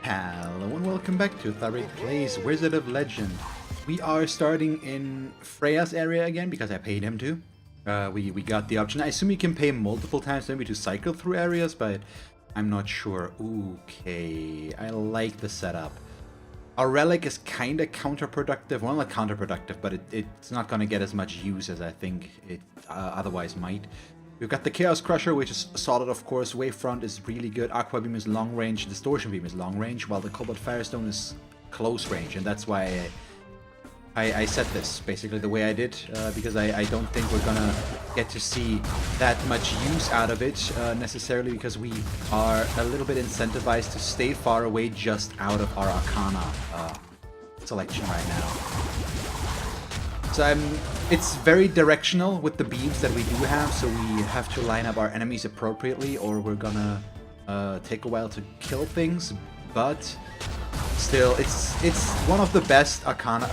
Hello and welcome back to Thalric Plays Wizard of Legend. We are starting in Freya's area again because I paid him to. We got the option. I assume you can pay multiple times maybe to cycle through areas, but I'm not sure. Okay, I like the setup. Our relic is kind of counterproductive. Well, not counterproductive, but it's not going to get as much use as I think it otherwise might. We've got the Chaos Crusher, which is solid, of course. Wavefront is really good. Aqua Beam is long range. Distortion Beam is long range, while the Cobalt Firestone is close range. And that's why I set this basically the way I did, because I don't think we're gonna get to see that much use out of it necessarily, because we are a little bit incentivized to stay far away just out of our Arcana selection right now. So it's very directional with the beams that we do have, so we have to line up our enemies appropriately or we're gonna take a while to kill things, but still, it's one of the best Arcana,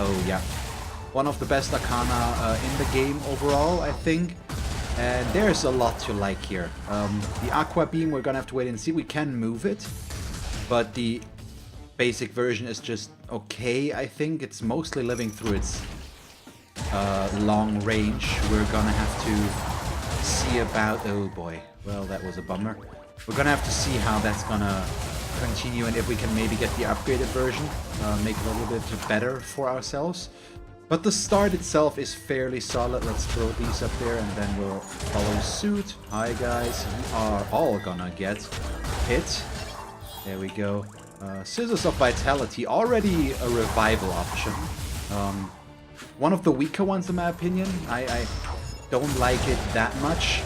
one of the best Arcana in the game overall, I think, and there's a lot to like here. The Aqua Beam, we're gonna have to wait and see. We can move it, but the basic version is just okay, I think. It's mostly living through its long range. We're gonna have to see about... oh boy, well, that was a bummer. We're gonna have to see how that's gonna continue and if we can maybe get the upgraded version, make it a little bit better for ourselves. But the start itself is fairly solid. Let's throw these up there and then we'll follow suit. Hi guys, we are all gonna get hit. There we go. Scissors of Vitality, already a revival option. One of the weaker ones in my opinion. I don't like it that much,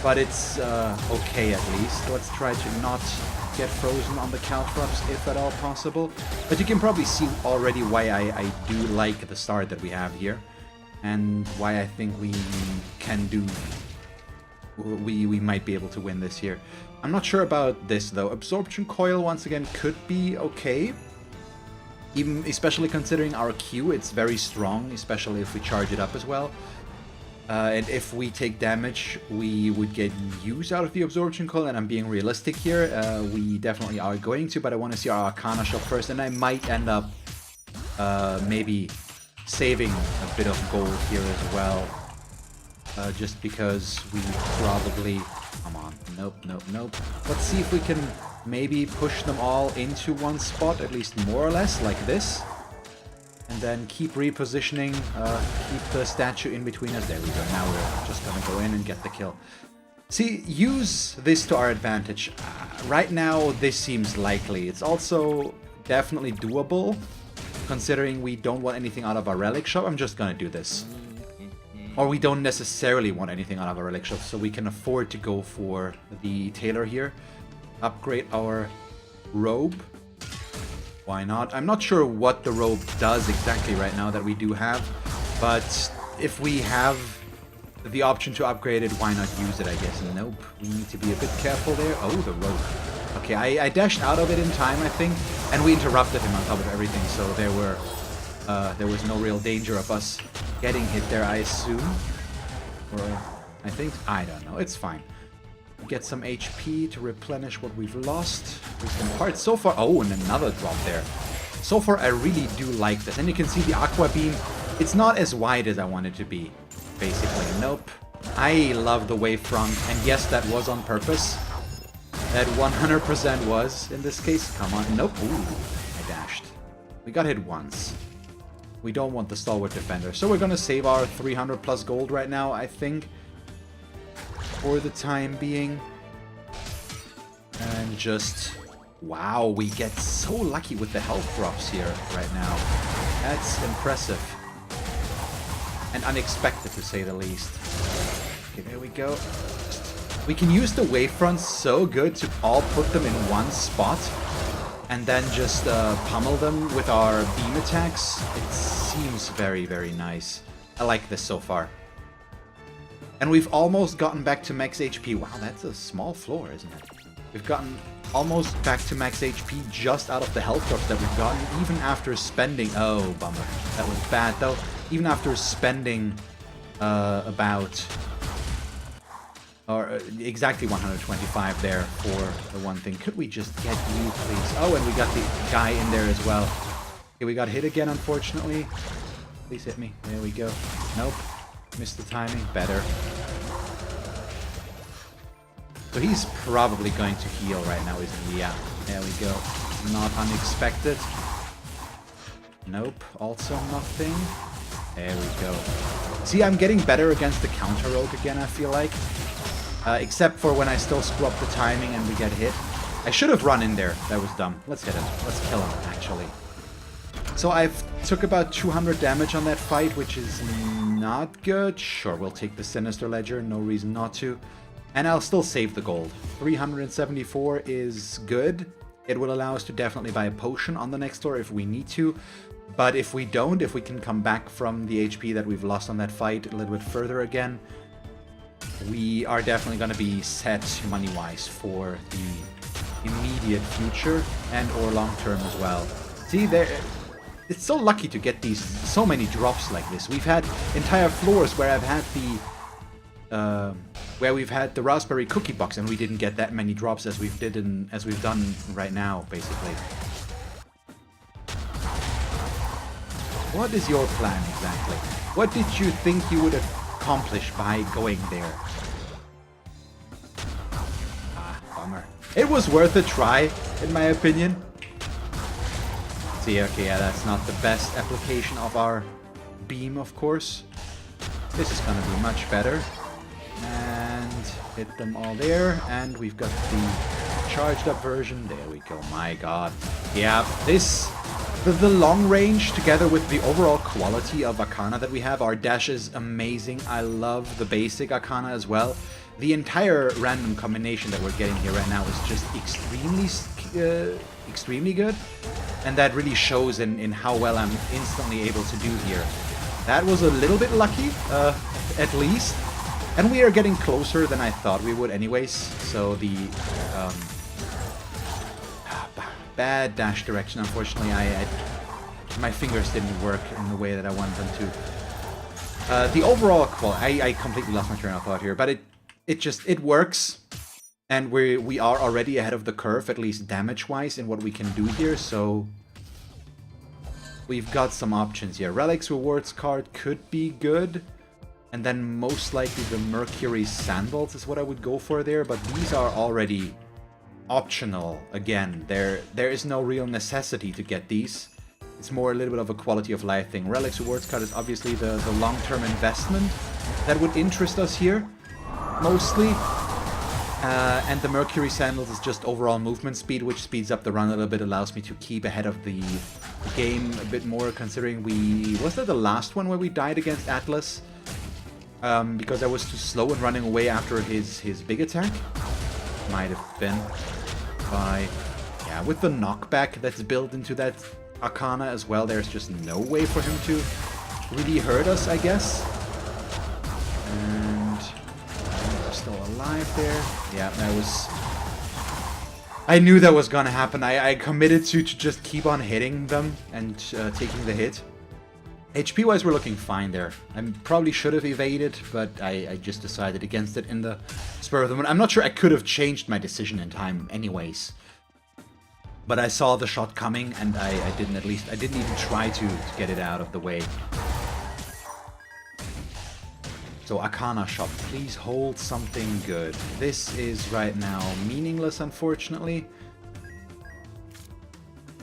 but it's okay at least. Let's try to not get frozen on the Caltrops if at all possible. But you can probably see already why I do like the start that we have here, and why I think we can do... we might be able to win this here. I'm not sure about this though. Absorption Coil once again could be okay. Even especially considering our Q, it's very strong, especially if we charge it up as well. And if we take damage, we would get use out of the Absorption Coil, and I'm being realistic here. We definitely are going to, but I want to see our Arcana shop first, and I might end up maybe saving a bit of gold here as well. Just because we probably... come on, nope, nope, nope. Let's see if we can maybe push them all into one spot, at least more or less, like this. And then keep repositioning, keep the statue in between us. There we go, now we're just gonna go in and get the kill. See, use this to our advantage. Right now, this seems likely. It's also definitely doable, considering we don't want anything out of our relic shop. I'm just gonna do this. Or we don't necessarily want anything out of our relic shop, so we can afford to go for the tailor here. Upgrade our robe. Why not? I'm not sure what the robe does exactly right now that we do have, but if we have the option to upgrade it, why not use it, I guess? Nope. We need to be a bit careful there. Oh, the robe. Okay, I dashed out of it in time, I think, and we interrupted him on top of everything, so there was no real danger of us getting hit there, I assume. Or I think, I don't know, it's fine. Get some HP to replenish what we've lost. Wisdom parts so far. Oh, and another drop there. So far, I really do like this. And you can see the Aqua Beam. It's not as wide as I want it to be, basically. Nope. I love the wavefront. And yes, that was on purpose. That 100% was in this case. Come on. Nope. Ooh, I dashed. We got hit once. We don't want the Stalwart Defender. So we're going to save our 300 plus gold right now, I think, for the time being. And just... wow, we get so lucky with the health drops here right now. That's impressive. And unexpected, to say the least. Okay, there we go. We can use the wavefronts so good to all put them in one spot, and then just pummel them with our beam attacks. It seems very, very nice. I like this so far. And we've almost gotten back to max HP. Wow, that's a small floor, isn't it? We've gotten almost back to max HP just out of the health drops that we've gotten, even after spending... oh, bummer. That was bad, though. Even after spending about Or exactly 125 there for the one thing. Could we just get you, please? Oh, and we got the guy in there as well. Okay, we got hit again, unfortunately. Please hit me. There we go. Nope. Missed the timing. Better. So he's probably going to heal right now, isn't he? Yeah. There we go. Not unexpected. Nope. Also nothing. There we go. See, I'm getting better against the counter rogue again, I feel like. Except for when I still screw up the timing and we get hit. I should have run in there. That was dumb. Let's hit him. Let's kill him, actually. So I've took about 200 damage on that fight, which is not good. Sure, we'll take the Sinister Ledger. No reason not to. And I'll still save the gold. 374 is good. It will allow us to definitely buy a potion on the next door if we need to. But if we don't, if we can come back from the HP that we've lost on that fight a little bit further again, we are definitely going to be set money-wise for the immediate future and or long-term as well. See, it's so lucky to get so many drops like this. We've had entire floors where I've had where we've had the raspberry cookie box and we didn't get that many drops as we've done right now, basically. What is your plan exactly? What did you think you would accomplish by going there? Ah, bummer. It was worth a try, in my opinion. See, okay, yeah, that's not the best application of our beam, of course. This is gonna be much better. And hit them all there, and we've got the charged up version. There we go, my god. Yeah, the long range together with the overall quality of Arcana that we have, our dash is amazing. I love the basic Arcana as well. The entire random combination that we're getting here right now is just extremely good. And that really shows in how well I'm instantly able to do here. That was a little bit lucky, at least. And we are getting closer than I thought we would anyways. So the bad dash direction, unfortunately, my fingers didn't work in the way that I wanted them to. The overall quality, I completely lost my train of thought here, but it works. And we are already ahead of the curve, at least damage-wise, in what we can do here, so we've got some options here. Relics Rewards card could be good, and then most likely the Mercury Sandals is what I would go for there, but these are already optional. Again, there is no real necessity to get these. It's more a little bit of a quality of life thing. Relics Rewards card is obviously the long-term investment that would interest us here, mostly. And the Mercury Sandals is just overall movement speed, which speeds up the run a little bit, allows me to keep ahead of the game a bit more, considering was that the last one where we died against Atlas? Because I was too slow in running away after his big attack? Might have been. Yeah, with the knockback that's built into that Arcana as well, there's just no way for him to really hurt us, I guess. And we're still alive there. Yeah, that was... I knew that was gonna happen. I committed to just keep on hitting them and taking the hit. HP-wise, we're looking fine there. I probably should have evaded, but I just decided against it in the spur of the moment. I'm not sure I could have changed my decision in time anyways. But I saw the shot coming, and I didn't even try to get it out of the way. So Arcana shop, please hold something good. This is right now meaningless, unfortunately.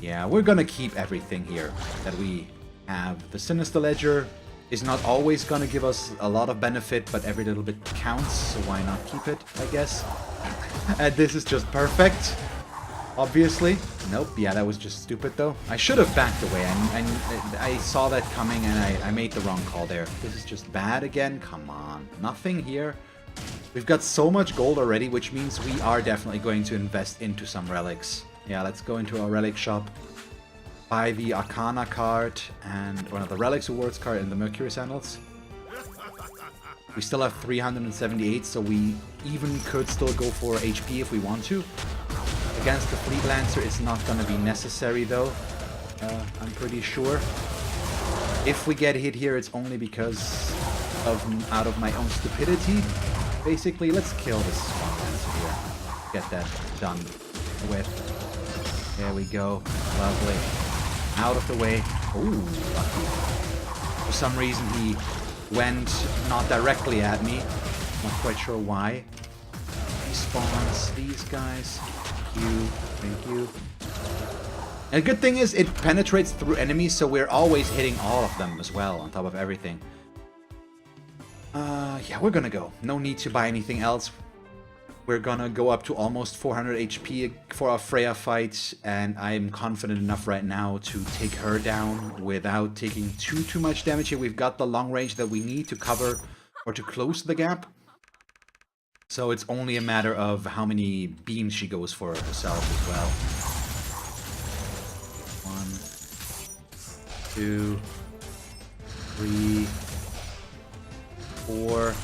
Yeah, we're gonna keep everything here that we have. The Sinister Ledger is not always gonna give us a lot of benefit, but every little bit counts, so why not keep it, I guess. And this is just perfect, obviously. Nope, yeah, that was just stupid though. I should have backed away. I saw that coming and I made the wrong call there. This is just bad again. Come on, nothing here. We've got so much gold already, which means we are definitely going to invest into some relics. Yeah, let's go into our relic shop. Buy the Arcana card and one of the Relics Awards card and the Mercury Sandals. We still have 378, so we even could still go for HP if we want to. Against the Fleet Lancer, it's not going to be necessary though, I'm pretty sure. If we get hit here, it's only because out of my own stupidity. Basically, let's kill this one dancer here. Get that done with. There we go. Lovely. Out of the way. Ooh, lucky. For some reason, he went not directly at me. Not quite sure why. He spawns these guys. Thank you. Thank you. And the good thing is it penetrates through enemies, so we're always hitting all of them as well, on top of everything. Yeah, we're gonna go. No need to buy anything else. We're gonna go up to almost 400 HP for our Freya fight, and I'm confident enough right now to take her down without taking too much damage here. We've got the long range that we need to cover or to close the gap. So it's only a matter of how many beams she goes for herself as well. 1, 2, 3, 4,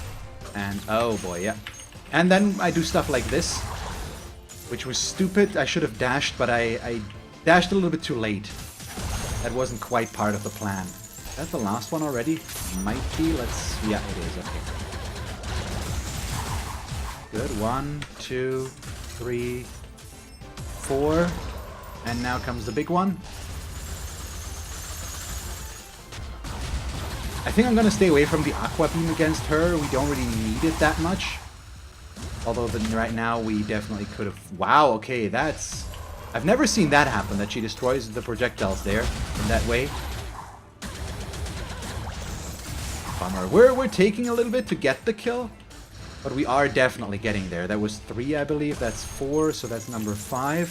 and oh boy, yeah. And then I do stuff like this, which was stupid. I should have dashed, but I dashed a little bit too late. That wasn't quite part of the plan. Is that the last one already? Might be. Let's... yeah, it is. Okay. Good. 1, 2, 3, 4. And now comes the big one. I think I'm going to stay away from the Aqua Beam against her. We don't really need it that much. Although right now we definitely could have... wow, okay, that's... I've never seen that happen, that she destroys the projectiles there in that way. Bummer. We're taking a little bit to get the kill, but we are definitely getting there. That was 3, I believe. That's 4, so that's number 5.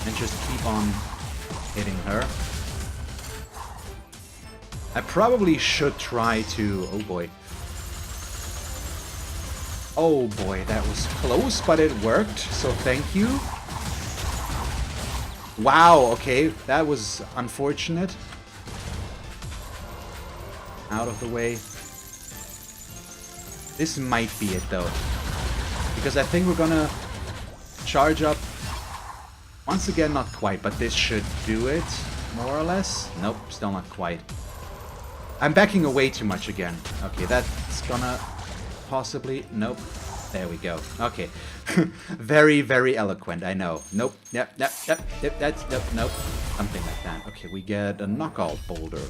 And just keep on hitting her. I probably should try to... oh boy. Oh boy, that was close, but it worked, so thank you. Wow, okay, that was unfortunate. Out of the way. This might be it though. Because I think we're gonna charge up. Once again, not quite, but this should do it, more or less. Nope, still not quite. I'm backing away too much again. Okay, that's gonna possibly... nope. There we go. Okay. Very, very eloquent, I know. Nope. Yep, that's... nope. Something like that. Okay, we get a knockout boulder.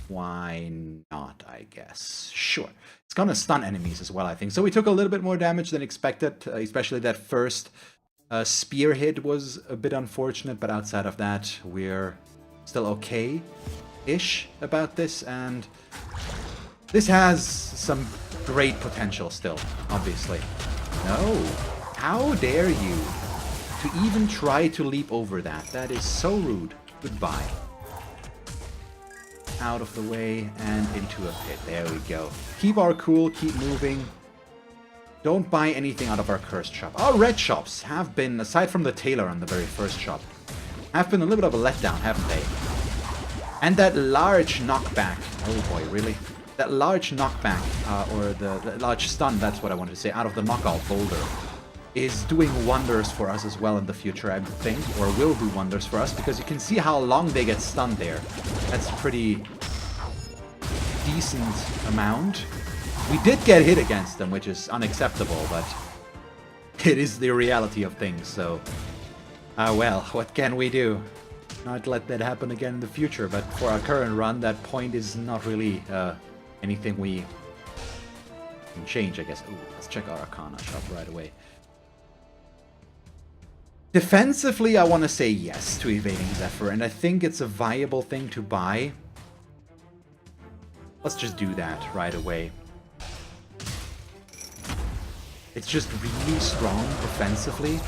Why not, I guess. Sure. It's gonna stun enemies as well, I think. So we took a little bit more damage than expected, especially that first spear hit was a bit unfortunate, but outside of that, we're still okay-ish about this, and this has some great potential still, obviously. No! How dare you to even try to leap over that? That is so rude. Goodbye. Out of the way and into a pit. There we go. Keep our cool, keep moving. Don't buy anything out of our cursed shop. Our red shops have been, aside from the tailor on the very first shop, have been a little bit of a letdown, haven't they? And that large knockback. Oh boy, really? That large knockback, or the large stun, that's what I wanted to say, out of the knockout boulder, is doing wonders for us as well in the future, I think, or will do wonders for us, because you can see how long they get stunned there. That's a pretty decent amount. We did get hit against them, which is unacceptable, but it is the reality of things, so... well, what can we do? Not let that happen again in the future, but for our current run, that point is not really anything we can change, I guess. Ooh, let's check our Arcana shop right away. Defensively, I want to say yes to Evading Zephyr, and I think it's a viable thing to buy. Let's just do that right away. It's just really strong defensively.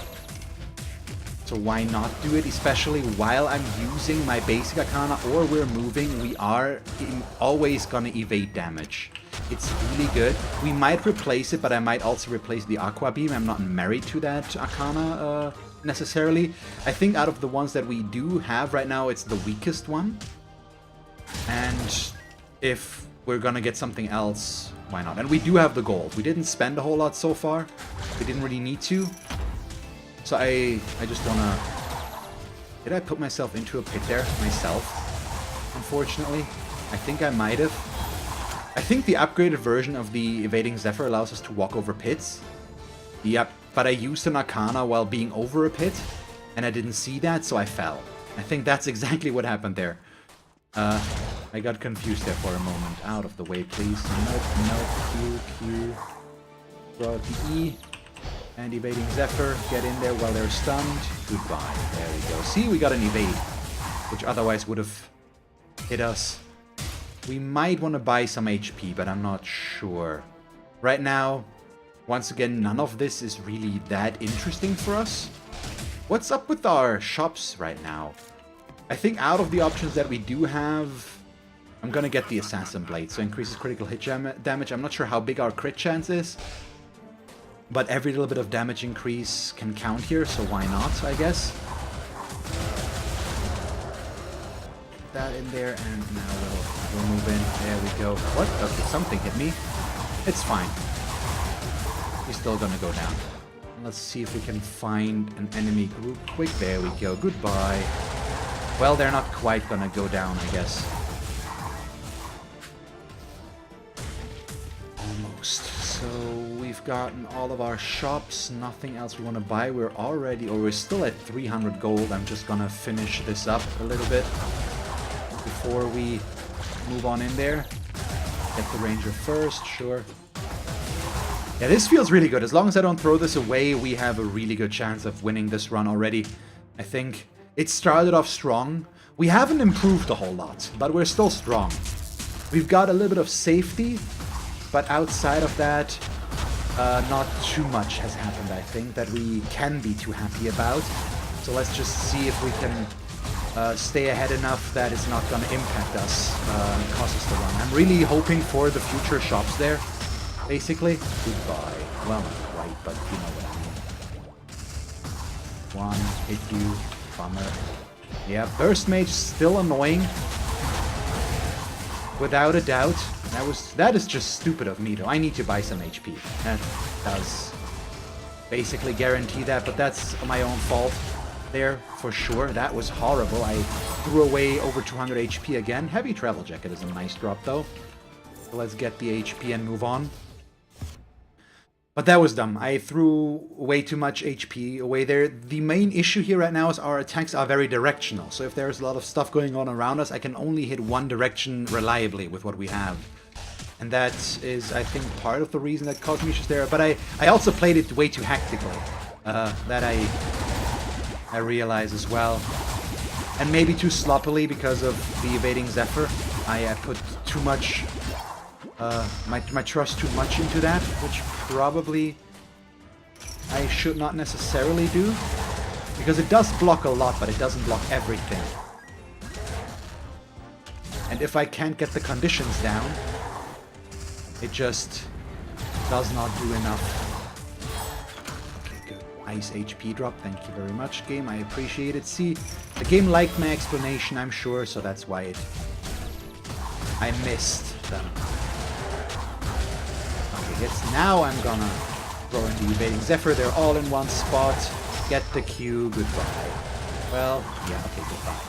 So why not do it, especially while I'm using my basic Arcana or we're moving, we are always gonna evade damage. It's really good. We might replace it, but I might also replace the Aqua Beam. I'm not married to that Arcana necessarily. I think out of the ones that we do have right now, it's the weakest one. And if we're gonna get something else, why not? And we do have the gold. We didn't spend a whole lot so far. We didn't really need to. So I just wanna... Did I put myself into a pit there myself? Unfortunately. I think I might have. I think the upgraded version of the Evading Zephyr allows us to walk over pits. Yep, but I used an Arcana while being over a pit, and I didn't see that, so I fell. I think that's exactly what happened there. I got confused there for a moment. Out of the way, please. Nope, Q. Throw out the E. And Evading Zephyr. Get in there while they're stunned. Goodbye. There we go. See, we got an evade, which otherwise would have hit us. We might want to buy some HP, but I'm not sure. Right now, once again, none of this is really that interesting for us. What's up with our shops right now? I think out of the options that we do have, I'm gonna get the Assassin Blade, so increases critical hit damage. I'm not sure how big our crit chance is, but every little bit of damage increase can count here, so why not, I guess. That in there, and now we'll move in. There we go. What? Okay, something hit me. It's fine. He's still gonna go down. Let's see if we can find an enemy group quick. There we go. Goodbye. Well, they're not quite gonna go down, I guess. Almost. So we've gotten all of our shops. Nothing else we want to buy. We're still at 300 gold. I'm just gonna finish this up a little bit before we move on in there. Get the ranger first, sure. Yeah, this feels really good. As long as I don't throw this away, we have a really good chance of winning this run already. I think it started off strong. We haven't improved a whole lot, but we're still strong. We've got a little bit of safety, but outside of that, not too much has happened, I think, that we can be too happy about. So let's just see if we can stay ahead enough that it's not going to impact us and cost us the run. I'm really hoping for the future shops there, basically. Goodbye. Well, not quite, but you know what I mean. One, hit you, bummer. Yeah, Burst Mage still annoying. Without a doubt. That is just stupid of me, though. I need to buy some HP. That does basically guarantee that, but that's my own fault there, for sure. That was horrible. I threw away over 200 HP again. Heavy Travel Jacket is a nice drop, though. So let's get the HP and move on. But that was dumb. I threw way too much HP away there. The main issue here right now is our attacks are very directional. So if there's a lot of stuff going on around us, I can only hit one direction reliably with what we have. And that is, I think, part of the reason that caused me issues there. But I also played it way too hectically. That I realize as well. And maybe too sloppily because of the Evading Zephyr. I put too much... my trust too much into that, which probably I should not necessarily do, because it does block a lot, but it doesn't block everything. And if I can't get the conditions down, it just does not do enough. Okay, good. Nice HP drop, thank you very much, game, I appreciate it. See, the game liked my explanation, I'm sure, so that's why I missed them. Yes, now I'm gonna throw in the Evading Zephyr. They're all in one spot. Get the Q. Goodbye. Well, yeah, okay, goodbye.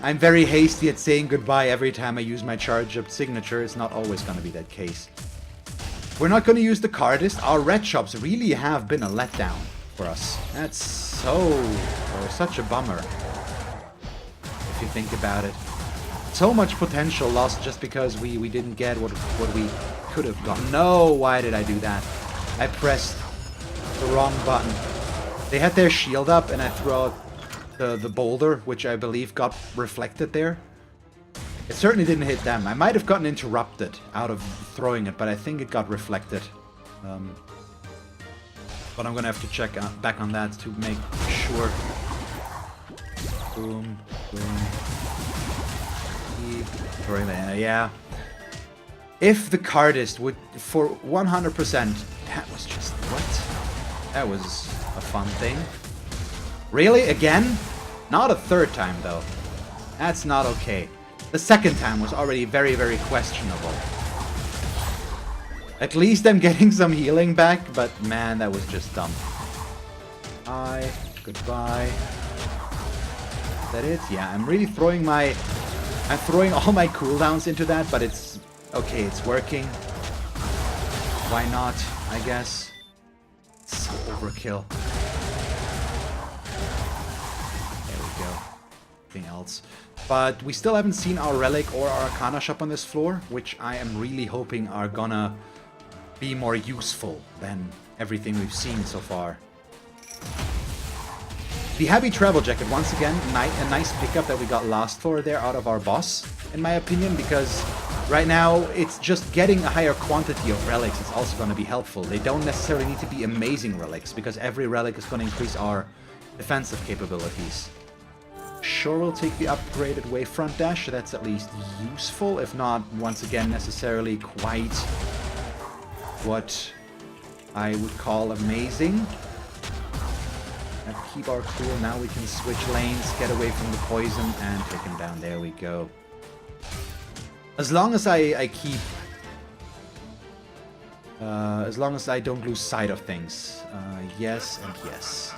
I'm very hasty at saying goodbye every time I use my charge-up signature. It's not always gonna be that case. We're not gonna use the cardist. Our red shops really have been a letdown for us. That's such a bummer, if you think about it. So much potential lost just because we didn't get what we could have gotten. No, why did I do that? I pressed the wrong button. They had their shield up and I threw out the boulder, which I believe got reflected there. It certainly didn't hit them. I might have gotten interrupted out of throwing it, but I think it got reflected. But I'm gonna have to check back on that to make sure. Boom, boom. Yeah. If the cardist would, for 100%, that was just, what? That was a fun thing. Really? Again? Not a third time, though. That's not okay. The second time was already very, very questionable. At least I'm getting some healing back, but man, that was just dumb. Bye. Goodbye. Is that it? Yeah, I'm really throwing all my cooldowns into that, but it's Okay, it's working. Why not, I guess. It's so overkill. There we go. Nothing else. But we still haven't seen our relic or our arcana shop on this floor, which I am really hoping are gonna be more useful than everything we've seen so far. The heavy travel jacket, once again, a nice pickup that we got last floor there out of our boss, in my opinion, because right now it's just getting a higher quantity of relics is also going to be helpful. They don't necessarily need to be amazing relics, because every relic is going to increase our defensive capabilities. Sure, we'll take the upgraded wavefront dash, that's at least useful, if not, once again, necessarily quite what I would call amazing. And keep our cool, now we can switch lanes, get away from the poison, and take him down. There we go. As long as I keep... as long as I don't lose sight of things. Yes and yes.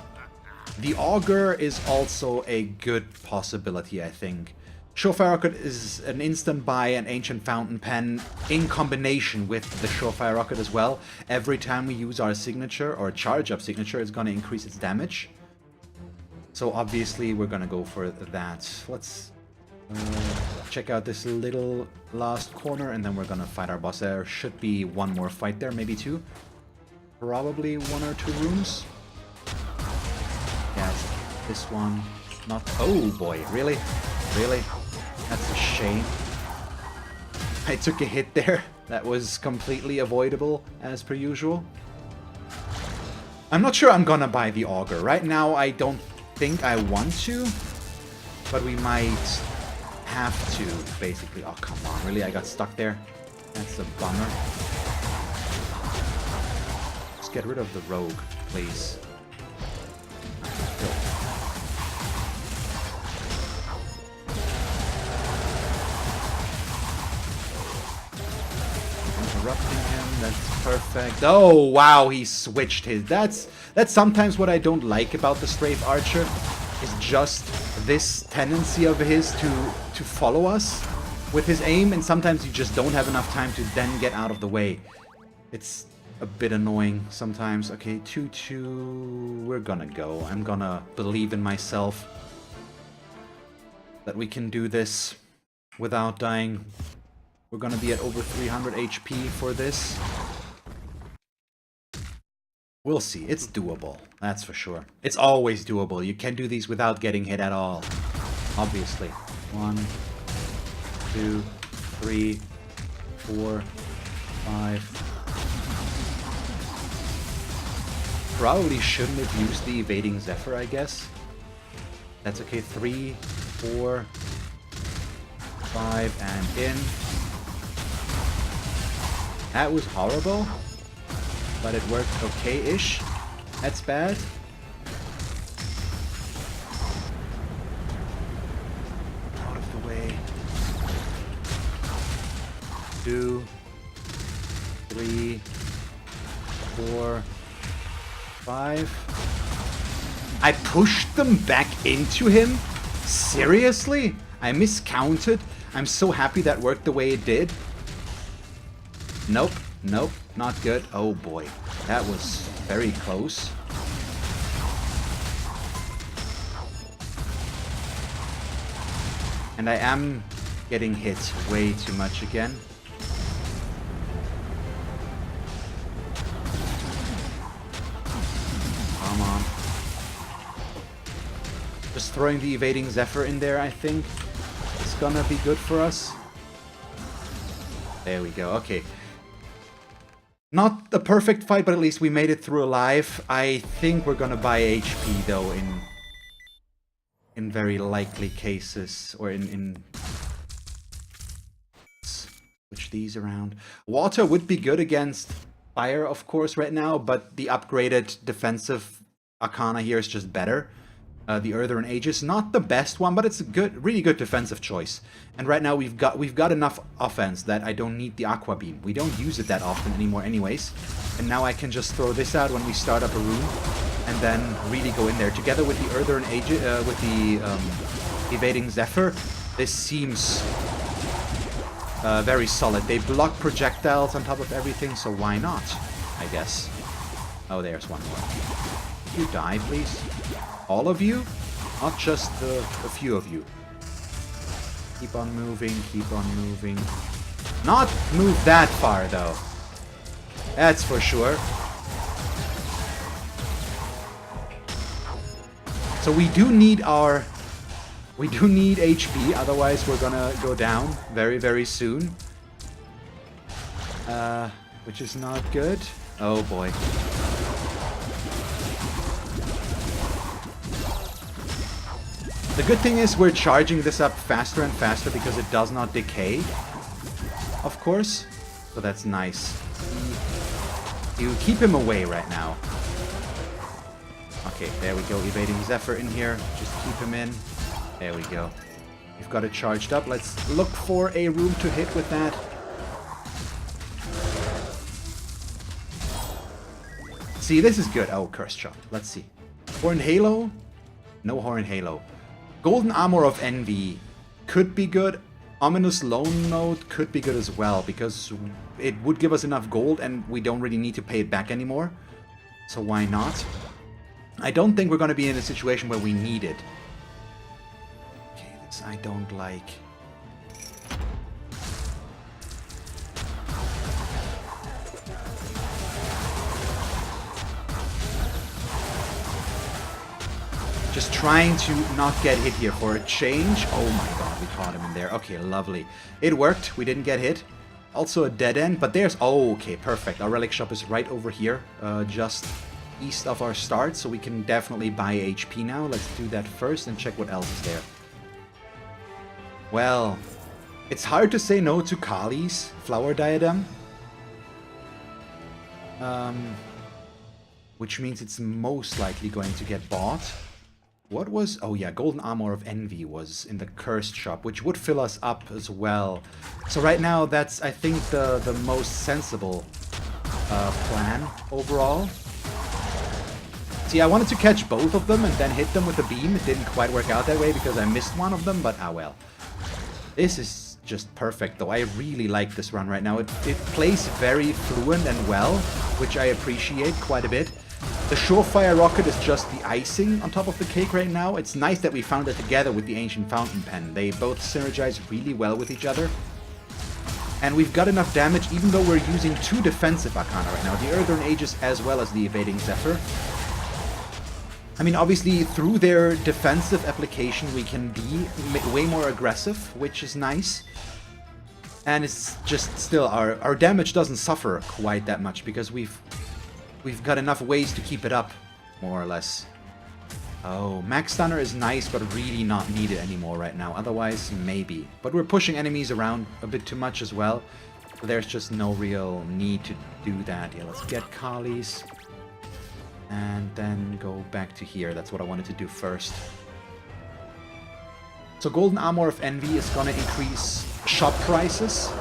The Augur is also a good possibility, I think. Surefire Rocket is an instant buy and Ancient Fountain Pen in combination with the Surefire Rocket as well. Every time we use our signature, or charge up signature, it's going to increase its damage. So obviously we're going to go for that. Let's check out this little last corner and then we're going to fight our boss. There should be one more fight there, maybe two. Probably 1 or 2 rooms. Yeah, this one. Not... Oh boy, really? Really? That's a shame. I took a hit there. That was completely avoidable, as per usual. I'm not sure I'm gonna buy the Augur. Right now, I don't think I want to, but we might have to, basically. Oh, come on. Really? I got stuck there? That's a bummer. Just get rid of the rogue, please. Interrupting him, that's perfect. Oh wow, he switched his. That's sometimes what I don't like about the Strafe Archer, is just this tendency of his to follow us with his aim, and sometimes you just don't have enough time to then get out of the way. It's a bit annoying sometimes. Okay, 2-2, we're gonna go. I'm gonna believe in myself that we can do this without dying. We're gonna be at over 300 HP for this. We'll see. It's doable. That's for sure. It's always doable. You can do these without getting hit at all. Obviously. 1, 2, 3, 4, 5. Probably shouldn't have used the evading Zephyr, I guess. That's okay. 3, 4, 5, and in. That was horrible, but it worked okay-ish. That's bad. Out of the way. 2, 3, 4, 5. I pushed them back into him? Seriously? I miscounted? I'm so happy that worked the way it did. Nope, nope, not good. Oh boy, that was very close. And I am getting hit way too much again. Come on. Just throwing the evading Zephyr in there, I think, is gonna be good for us. There we go, okay. Not a perfect fight, but at least we made it through alive. I think we're gonna buy HP though in very likely cases, or in switch these around. Water would be good against fire, of course, right now, but the upgraded defensive Arcana here is just better. The Earthen Aegis, not the best one, but it's a good, really good defensive choice. And right now we've got enough offense that I don't need the Aqua Beam. We don't use it that often anymore anyways. And now I can just throw this out when we start up a room, and then really go in there. Together with the Earthen Aegis, with the Evading Zephyr, this seems very solid. They block projectiles on top of everything, so why not, I guess. Oh, there's one more. You die, please. All of you? Not just a few of you. Keep on moving, keep on moving. Not move that far, though. That's for sure. So we do need our... We do need HP, otherwise we're gonna go down very, very soon. Which is not good. Oh boy. The good thing is we're charging this up faster and faster because it does not decay, of course. So that's nice. You keep him away right now. Okay, there we go. Evading Zephyr in here. Just keep him in. There we go. We've got it charged up. Let's look for a room to hit with that. See, this is good. Oh, Cursed Shot. Let's see. Horned Halo? No Horned Halo. Golden Armor of Envy could be good. Ominous Lone Node could be good as well, because it would give us enough gold and we don't really need to pay it back anymore. So why not? I don't think we're going to be in a situation where we need it. Okay, this I don't like. Just trying to not get hit here for a change. Oh my god, we caught him in there. Okay, lovely. It worked. We didn't get hit. Also a dead end, but there's... Oh, okay, perfect. Our relic shop is right over here, just east of our start, so we can definitely buy HP now. Let's do that first and check what else is there. Well, it's hard to say no to Kali's Flower Diadem. Which means it's most likely going to get bought. What was... Oh yeah, Golden Armor of Envy was in the Cursed Shop, which would fill us up as well. So right now, that's, I think, the most sensible plan overall. See, I wanted to catch both of them and then hit them with the beam. It didn't quite work out that way because I missed one of them, but ah well. This is just perfect, though. I really like this run right now. It plays very fluent and well, which I appreciate quite a bit. The Surefire Rocket is just the icing on top of the cake right now. It's nice that we found it together with the Ancient Fountain Pen. They both synergize really well with each other. And we've got enough damage even though we're using two defensive Arcana right now. The Earthborn Aegis as well as the Evading Zephyr. I mean, obviously, through their defensive application, we can be way more aggressive, which is nice. And it's just still, our damage doesn't suffer quite that much because we've got enough ways to keep it up, more or less. Oh, Max Stunner is nice, but really not needed anymore right now. Otherwise, maybe. But we're pushing enemies around a bit too much as well. There's just no real need to do that. Yeah, let's get Kali's. And then go back to here. That's what I wanted to do first. So Golden Armor of Envy is gonna increase shop prices.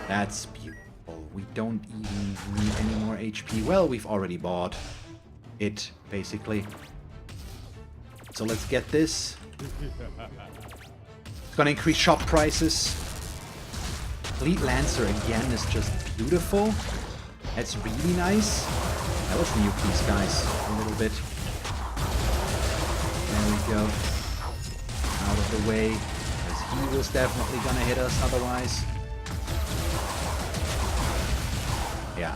That's beautiful. We don't even need any more HP. Well, we've already bought it, basically. So let's get this. It's gonna increase shop prices. Fleet Lancer again is just beautiful. That's really nice. That was new piece, guys. A little bit. There we go. Out of the way. Because he was definitely gonna hit us otherwise. Yeah.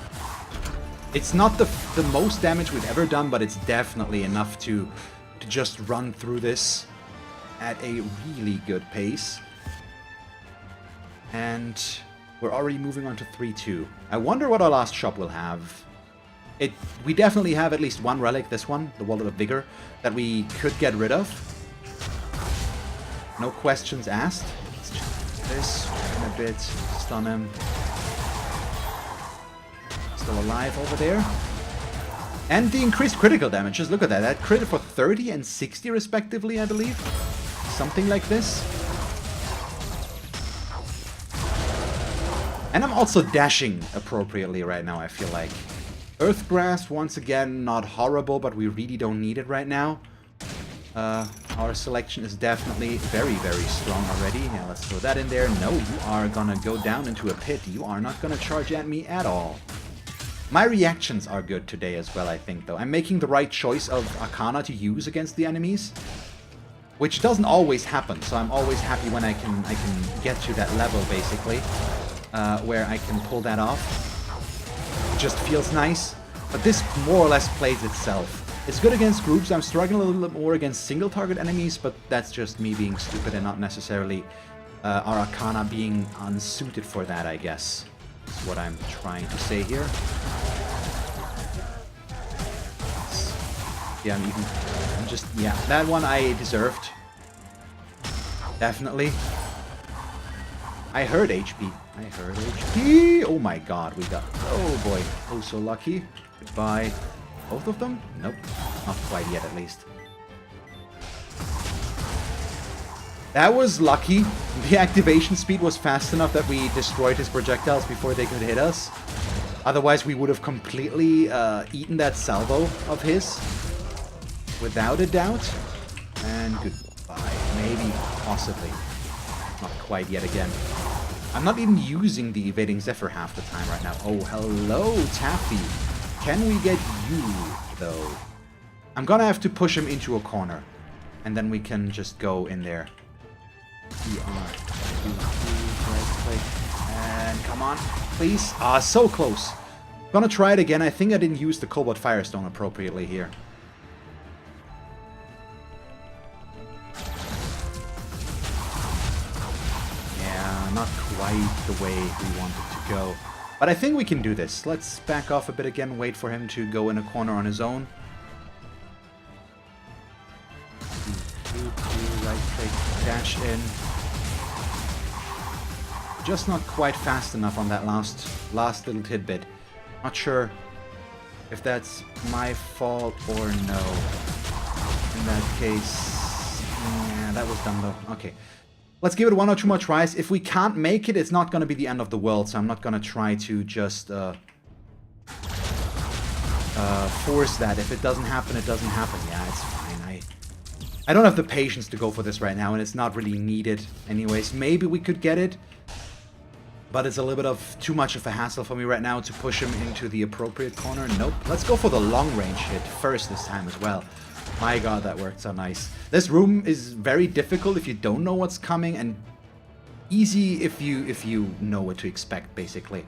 It's not the most damage we've ever done, but it's definitely enough to just run through this at a really good pace. And we're already moving on to 3-2. I wonder what our last shop will have. We definitely have at least one relic, this one, the Wallet of Vigor, that we could get rid of. No questions asked. Let's just do this in a bit, stun him. Still alive over there. And the increased critical damage, just look at that. That crit for 30 and 60 respectively, I believe. Something like this. And I'm also dashing appropriately right now, I feel like. Earthgrasp, once again, not horrible, but we really don't need it right now. Our selection is definitely very, very strong already. Now let's throw that in there. No, you are gonna go down into a pit. You are not gonna charge at me at all. My reactions are good today as well, I think, though. I'm making the right choice of Arcana to use against the enemies, which doesn't always happen. So I'm always happy when I can get to that level, basically, where I can pull that off. It just feels nice. But this more or less plays itself. It's good against groups. I'm struggling a little bit more against single target enemies, but that's just me being stupid and not necessarily our Arcana being unsuited for that, I guess. That's what I'm trying to say here. Yeah, yeah, that one I deserved. Definitely. I heard HP. I heard HP. Oh my god, we got... Oh boy. Oh, so lucky. Goodbye. Both of them? Nope. Not quite yet, at least. That was lucky. The activation speed was fast enough that we destroyed his projectiles before they could hit us. Otherwise, we would have completely eaten that salvo of his. Without a doubt. And goodbye. Maybe. Possibly. Not quite yet again. I'm not even using the evading Zephyr half the time right now. Oh, hello, Taffy. Can we get you, though? I'm gonna have to push him into a corner. And then we can just go in there. And come on, please. Ah, so close. Gonna try it again. I think I didn't use the Cobalt Firestone appropriately here. Yeah, not quite the way we wanted to go. But I think we can do this. Let's back off a bit again, wait for him to go in a corner on his own. Right click, dash in. Just not quite fast enough on that last little tidbit. Not sure if that's my fault or no. In that case, yeah, that was dumb though. Okay. Let's give it one or two more tries. If we can't make it, it's not going to be the end of the world, so I'm not going to try to just force that. If it doesn't happen, it doesn't happen. Yeah, it's fine. I don't have the patience to go for this right now, and it's not really needed anyways. Maybe we could get it, but it's a little bit of too much of a hassle for me right now to push him into the appropriate corner. Nope. Let's go for the long range hit first this time as well. My god, that worked so nice. This room is very difficult if you don't know what's coming, and easy if you know what to expect, basically.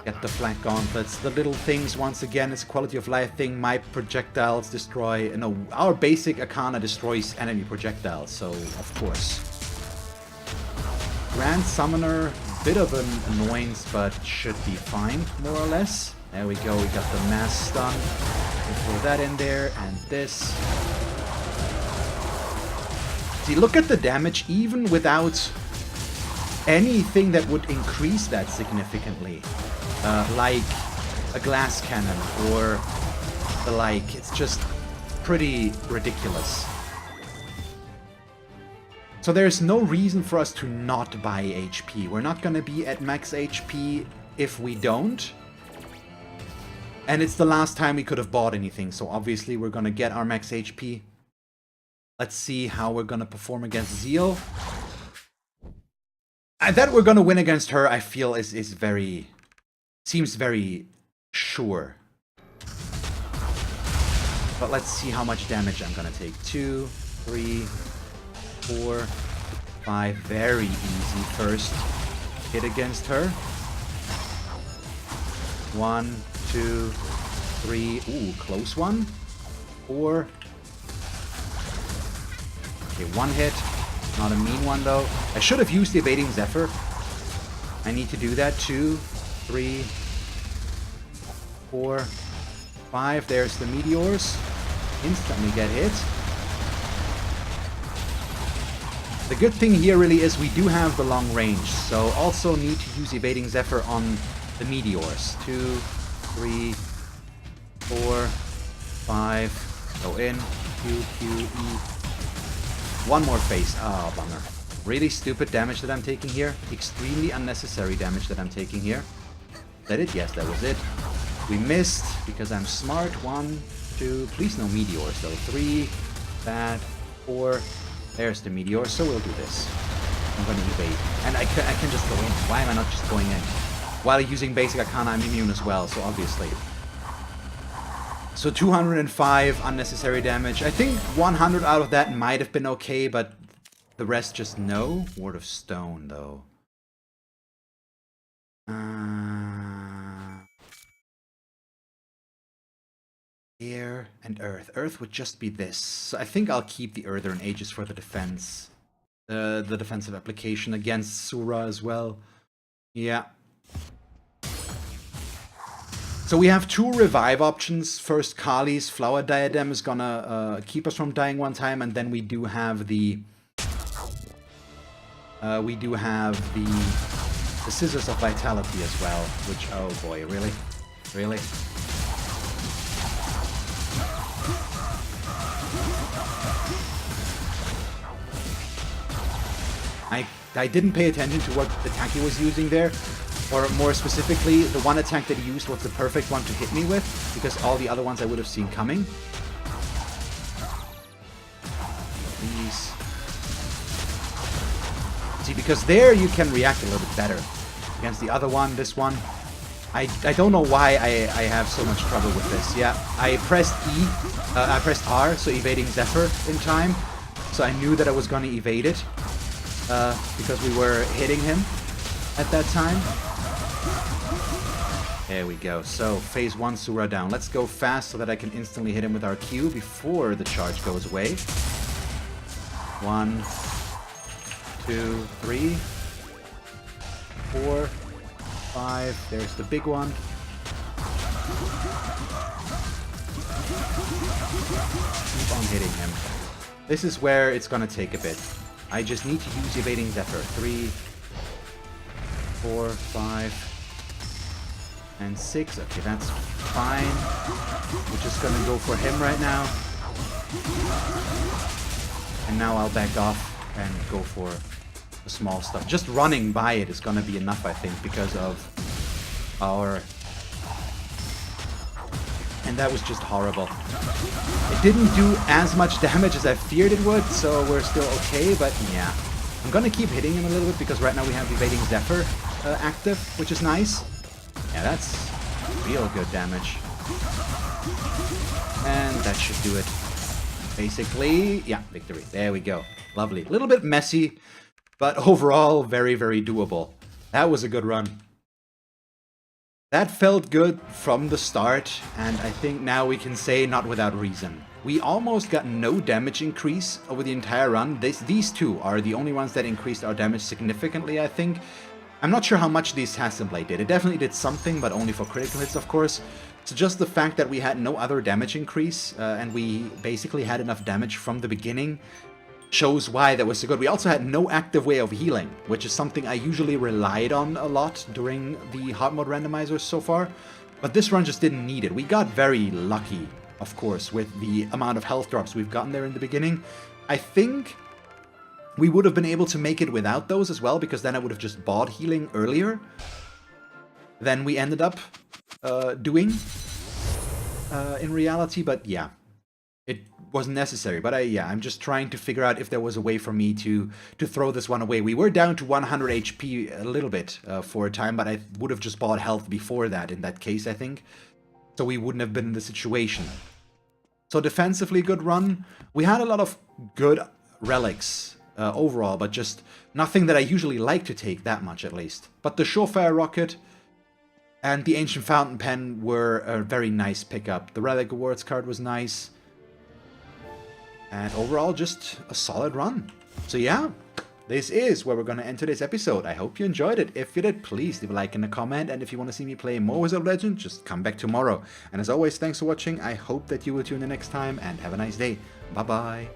Get the flank gauntlets, the little things, once again, it's a quality of life thing. My projectiles destroy... No, our basic Arcana destroys enemy projectiles, so of course. Grand Summoner, bit of an annoyance, but should be fine, more or less. There we go, we got the mass stun. We'll throw that in there, and this. See, look at the damage, even without anything that would increase that significantly. Like a glass cannon, or the like. It's just pretty ridiculous. So there's no reason for us to not buy HP. We're not gonna be at max HP if we don't. And it's the last time we could have bought anything, so obviously we're gonna get our max HP. Let's see how we're gonna perform against Zeal. That we're gonna win against her, I feel, is very... Seems very sure. But let's see how much damage I'm gonna take. 2, 3, 4, 5. Very easy first hit against her. 1, 2, 3. Ooh, close one. 4. Okay, one hit. Not a mean one though. I should have used the evading Zephyr. I need to do that. 2, 3, 4, 5. There's the meteors. Instantly get hit. The good thing here really is we do have the long range, so also need to use evading Zephyr on the meteors. 2, 3, 4, 5. Go in. Q, Q, E. One more phase. Oh, bummer. Really stupid damage that I'm taking here. Extremely unnecessary damage that I'm taking here. Is that it? Yes, that was it. We missed because I'm smart. 1, 2, please no meteors though. 3, that, 4, there's the meteor, so we'll do this. I'm gonna evade. And I can just go in. Why am I not just going in? While using basic arcana, I'm immune as well, so obviously. So 205 unnecessary damage. I think 100 out of that might have been okay, but the rest just no. Ward of Stone, though. Air and Earth. Earth would just be this. So I think I'll keep the Earther and Aegis for the defense. The defensive application against Sura as well. Yeah. So we have 2 revive options. First, Kali's Flower Diadem is gonna keep us from dying one time, and then we do have the Scissors of Vitality as well. Which, oh boy, really, really. I didn't pay attention to what attack he was using there. Or more specifically, the one attack that he used was the perfect one to hit me with, because all the other ones I would have seen coming. Please. See, because there you can react a little bit better. Against the other one, this one, I don't know why I have so much trouble with this. Yeah, I pressed I pressed R, so evading Zephyr in time. So I knew that I was going to evade it, because we were hitting him at that time. There we go. So, phase 1 Sura down. Let's go fast so that I can instantly hit him with our Q before the charge goes away. 1, 2, 3, 4, 5. There's the big one. Keep on hitting him. This is where it's gonna take a bit. I just need to use evading Zephyr. 3, 4, 5, and 6. Okay, that's fine. We're just gonna go for him right now. And now I'll back off and go for the small stuff. Just running by it is gonna be enough, I think, because of our... And that was just horrible. It didn't do as much damage as I feared it would, so we're still okay, but yeah. I'm gonna keep hitting him a little bit, because right now we have evading Zephyr active, which is nice. Yeah, that's real good damage. And that should do it. Basically, yeah, victory. There we go. Lovely. A little bit messy, but overall very, very doable. That was a good run. That felt good from the start, and I think now we can say not without reason. We almost got no damage increase over the entire run. These two are the only ones that increased our damage significantly, I think. I'm not sure how much the Assassin Blade did. It definitely did something, but only for critical hits, of course. So just the fact that we had no other damage increase, and we basically had enough damage from the beginning, shows why that was so good. We also had no active way of healing, which is something I usually relied on a lot during the hard mode randomizers so far. But this run just didn't need it. We got very lucky, of course, with the amount of health drops we've gotten there in the beginning. I think we would have been able to make it without those as well, because then I would have just bought healing earlier than we ended up doing in reality. But yeah, it wasn't necessary. But I'm just trying to figure out if there was a way for me to throw this one away. We were down to 100 HP a little bit for a time, but I would have just bought health before that in that case, I think. So we wouldn't have been in the situation. So defensively, good run. We had a lot of good relics overall, but just nothing that I usually like to take that much, at least. But the Surefire Rocket and the Ancient Fountain Pen were a very nice pickup. The Relic Awards card was nice. And overall, just a solid run. So yeah, this is where we're going to end today's episode. I hope you enjoyed it. If you did, please leave a like and a comment. And if you want to see me play more Wizard of Legend, just come back tomorrow. And as always, thanks for watching. I hope that you will tune in next time, and have a nice day. Bye-bye.